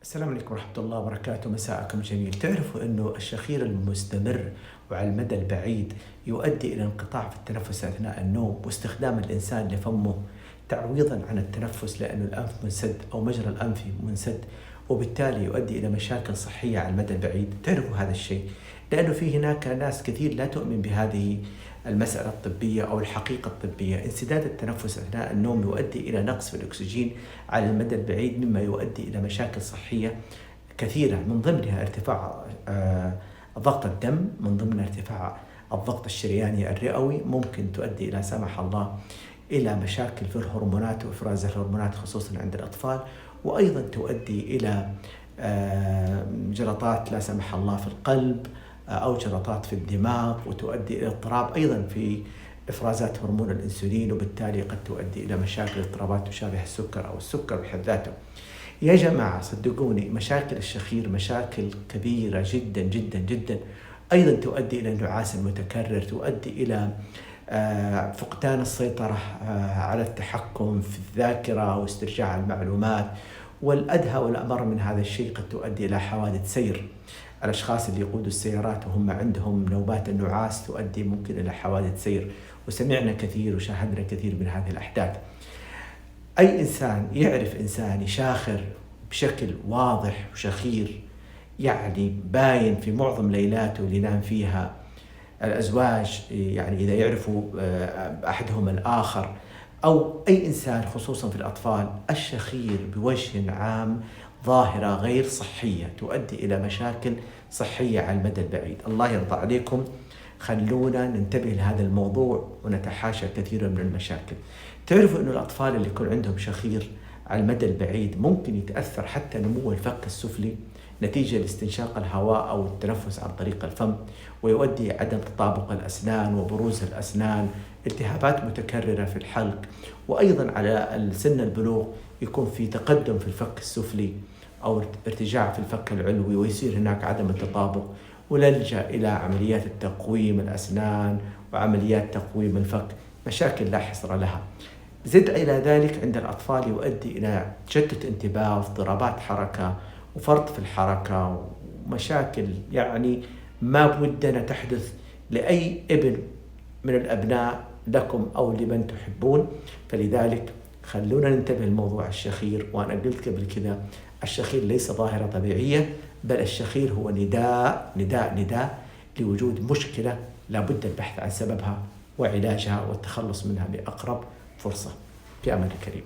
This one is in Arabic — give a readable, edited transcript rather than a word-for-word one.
السلام عليكم ورحمة الله وبركاته، مساءكم جميل. تعرفوا أنه الشخير المستمر وعلى المدى البعيد يؤدي إلى انقطاع في التنفس أثناء النوم واستخدام الإنسان لفمه تعويضا عن التنفس، لأن الأنف منسد أو مجرى الأنف منسد، وبالتالي يؤدي إلى مشاكل صحية على المدى البعيد. تعرفوا هذا الشيء لأنه في هناك ناس كثير لا تؤمن بهذه المسألة الطبية أو الحقيقة الطبية. انسداد التنفس أثناء النوم يؤدي إلى نقص في الأكسجين على المدى البعيد، مما يؤدي إلى مشاكل صحية كثيرة، من ضمنها ارتفاع ضغط الدم، من ضمنها ارتفاع الضغط الشرياني الرئوي، ممكن تؤدي إلى سمح الله إلى مشاكل في الهرمونات وإفراز الهرمونات خصوصا عند الأطفال، وأيضا تؤدي إلى جلطات لا سمح الله في القلب أو جلطات في الدماغ، وتؤدي إلى اضطراب أيضا في إفرازات هرمون الأنسولين، وبالتالي قد تؤدي إلى مشاكل اضطرابات تشابه السكر أو السكر بحد ذاته. يا جماعة صدقوني، مشاكل الشخير مشاكل كبيرة جدا جدا جدا، أيضا تؤدي إلى النعاس المتكرر، تؤدي إلى فقدان السيطرة على التحكم في الذاكرة واسترجاع المعلومات، والأدهى والأمر من هذا الشيء قد تؤدي إلى حوادث سير. الأشخاص اللي يقودوا السيارات وهم عندهم نوبات النعاس تؤدي ممكن إلى حوادث سير، وسمعنا كثير وشاهدنا كثير من هذه الأحداث. أي إنسان يعرف إنسان شاخر بشكل واضح وشخير، يعني باين في معظم ليلاته اللي ينام فيها الأزواج، يعني إذا يعرفوا أحدهم الآخر، أو أي إنسان خصوصا في الأطفال، الشخير بوجه عام ظاهرة غير صحية تؤدي إلى مشاكل صحية على المدى البعيد. الله يرضى عليكم، خلونا ننتبه لهذا الموضوع ونتحاشى كثيرا من المشاكل. تعرفوا أن الأطفال اللي يكون عندهم شخير على المدى البعيد ممكن يتأثر حتى نمو الفك السفلي نتيجة لاستنشاق الهواء أو التنفس عن طريق الفم، ويؤدي عدم تطابق الأسنان وبروز الأسنان، التهابات متكررة في الحلق، وأيضا على سن البلوغ يكون في تقدم في الفك السفلي أو ارتجاع في الفك العلوي، ويصير هناك عدم التطابق، ونلجأ إلى عمليات التقويم الأسنان وعمليات تقويم الفك، مشاكل لا حصر لها. زد إلى ذلك عند الأطفال يؤدي إلى تشتت انتباه واضطرابات حركة وفرط في الحركة، ومشاكل يعني ما بودنا تحدث لأي ابن من الأبناء لكم أو لمن تحبون. فلذلك خلونا ننتبه لموضوع الشخير. وأنا قلت قبل كذا، الشخير ليس ظاهرة طبيعية، بل الشخير هو نداء نداء نداء لوجود مشكلة لابد البحث عن سببها وعلاجها والتخلص منها بأقرب فرصة. في أمان الكريم.